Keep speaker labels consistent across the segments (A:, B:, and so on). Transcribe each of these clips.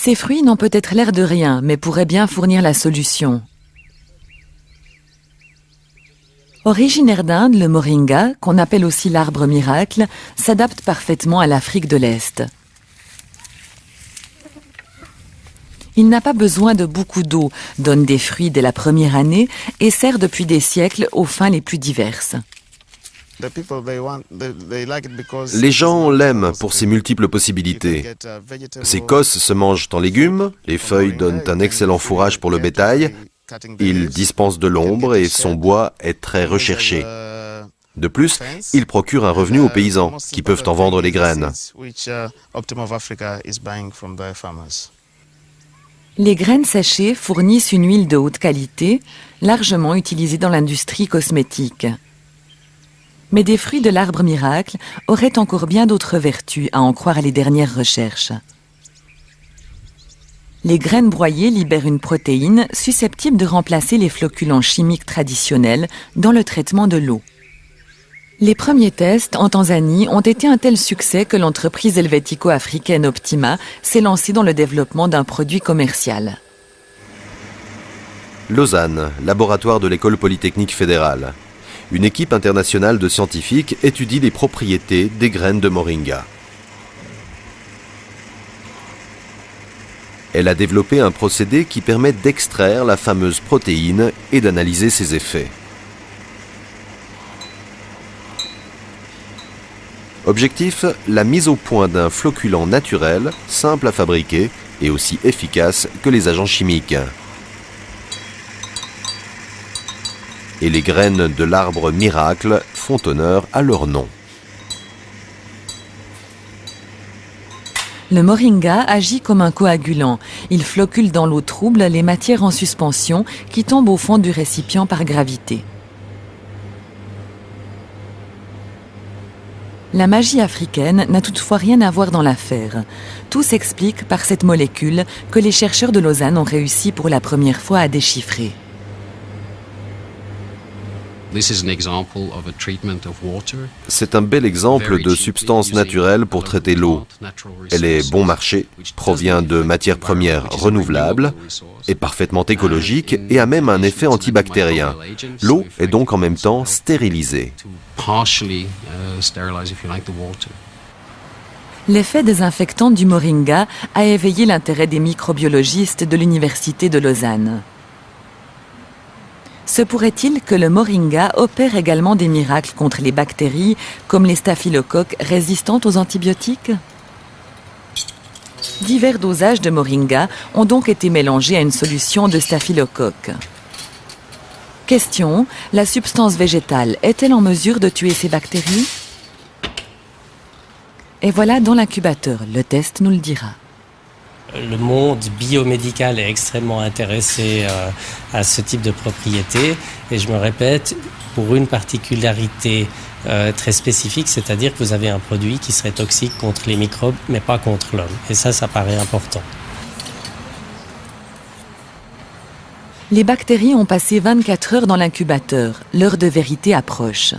A: Ces fruits n'ont peut-être l'air de rien, mais pourraient bien fournir la solution. Originaire d'Inde, le moringa, qu'on appelle aussi l'arbre miracle, s'adapte parfaitement à l'Afrique de l'Est. Il n'a pas besoin de beaucoup d'eau, donne des fruits dès la première année et sert depuis des siècles aux fins les plus diverses.
B: Les gens l'aiment pour ses multiples possibilités. Ses cosses se mangent en légumes, les feuilles donnent un excellent fourrage pour le bétail, il dispense de l'ombre et son bois est très recherché. De plus, il procure un revenu aux paysans qui peuvent en vendre les graines.
A: Les graines séchées fournissent une huile de haute qualité, largement utilisée dans l'industrie cosmétique. Mais des fruits de l'arbre miracle auraient encore bien d'autres vertus, à en croire les dernières recherches. Les graines broyées libèrent une protéine susceptible de remplacer les floculants chimiques traditionnels dans le traitement de l'eau. Les premiers tests en Tanzanie ont été un tel succès que l'entreprise helvético-africaine Optima s'est lancée dans le développement d'un produit commercial.
B: Lausanne, laboratoire de l'École polytechnique fédérale. Une équipe internationale de scientifiques étudie les propriétés des graines de moringa. Elle a développé un procédé qui permet d'extraire la fameuse protéine et d'analyser ses effets. Objectif, la mise au point d'un floculant naturel, simple à fabriquer et aussi efficace que les agents chimiques. Et les graines de l'arbre miracle font honneur à leur nom.
A: Le moringa agit comme un coagulant. Il flocule dans l'eau trouble les matières en suspension qui tombent au fond du récipient par gravité. La magie africaine n'a toutefois rien à voir dans l'affaire. Tout s'explique par cette molécule que les chercheurs de Lausanne ont réussi pour la première fois à déchiffrer.
B: C'est un bel exemple de substance naturelle pour traiter l'eau. Elle est bon marché, provient de matières premières renouvelables, est parfaitement écologique et a même un effet antibactérien. L'eau est donc en même temps stérilisée.
A: L'effet désinfectant du moringa a éveillé l'intérêt des microbiologistes de l'Université de Lausanne. Se pourrait-il que le moringa opère également des miracles contre les bactéries, comme les staphylocoques résistantes aux antibiotiques? Divers dosages de moringa ont donc été mélangés à une solution de staphylocoque. Question, la substance végétale est-elle en mesure de tuer ces bactéries? Et voilà dans l'incubateur, le test nous le dira.
C: Le monde biomédical est extrêmement intéressé à ce type de propriété et je me répète, pour une particularité très spécifique, c'est-à-dire que vous avez un produit qui serait toxique contre les microbes mais pas contre l'homme. Et ça paraît important.
A: Les bactéries ont passé 24 heures dans l'incubateur. L'heure de vérité approche.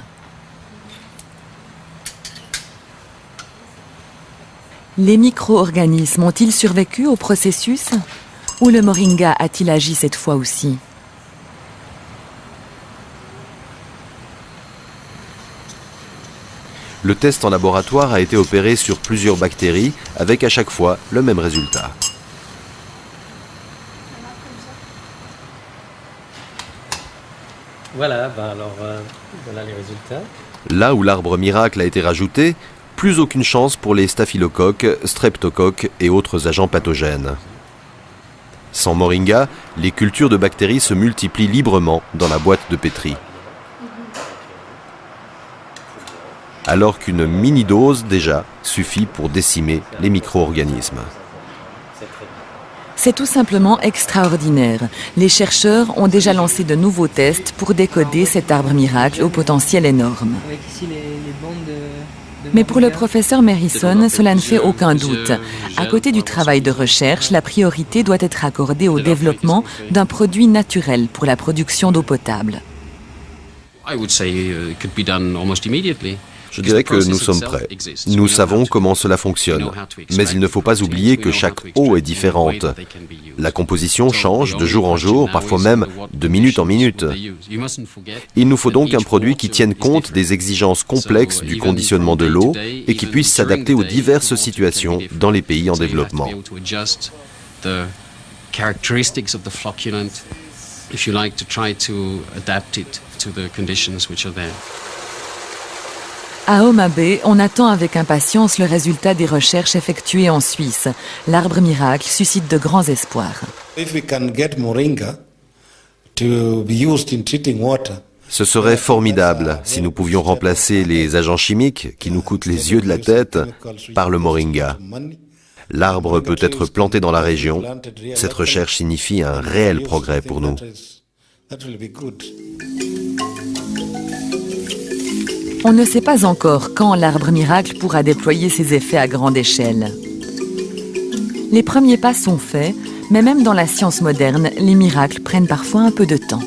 A: Les micro-organismes ont-ils survécu au processus? Ou le moringa a-t-il agi cette fois aussi?
B: Le test en laboratoire a été opéré sur plusieurs bactéries, avec à chaque fois le même résultat.
C: Voilà, voilà les résultats.
B: Là où l'arbre miracle a été rajouté, plus aucune chance pour les staphylocoques, streptocoques et autres agents pathogènes. Sans moringa, les cultures de bactéries se multiplient librement dans la boîte de pétri. Alors qu'une mini-dose, déjà, suffit pour décimer les micro-organismes.
A: C'est tout simplement extraordinaire. Les chercheurs ont déjà lancé de nouveaux tests pour décoder cet arbre miracle au potentiel énorme. Mais pour le professeur Merrison, cela ne fait aucun doute. À côté du travail de recherche, la priorité doit être accordée au développement d'un produit naturel pour la production d'eau potable.
B: Je dirais que nous sommes prêts. Nous savons comment cela fonctionne. Mais il ne faut pas oublier que chaque eau est différente. La composition change de jour en jour, parfois même de minute en minute. Il nous faut donc un produit qui tienne compte des exigences complexes du conditionnement de l'eau et qui puisse s'adapter aux diverses situations dans les pays en développement.
A: À Homa Bay, on attend avec impatience le résultat des recherches effectuées en Suisse. L'arbre miracle suscite de grands espoirs.
B: Ce serait formidable si nous pouvions remplacer les agents chimiques qui nous coûtent les yeux de la tête par le moringa. L'arbre peut être planté dans la région. Cette recherche signifie un réel progrès pour nous.
A: On ne sait pas encore quand l'arbre miracle pourra déployer ses effets à grande échelle. Les premiers pas sont faits, mais même dans la science moderne, les miracles prennent parfois un peu de temps.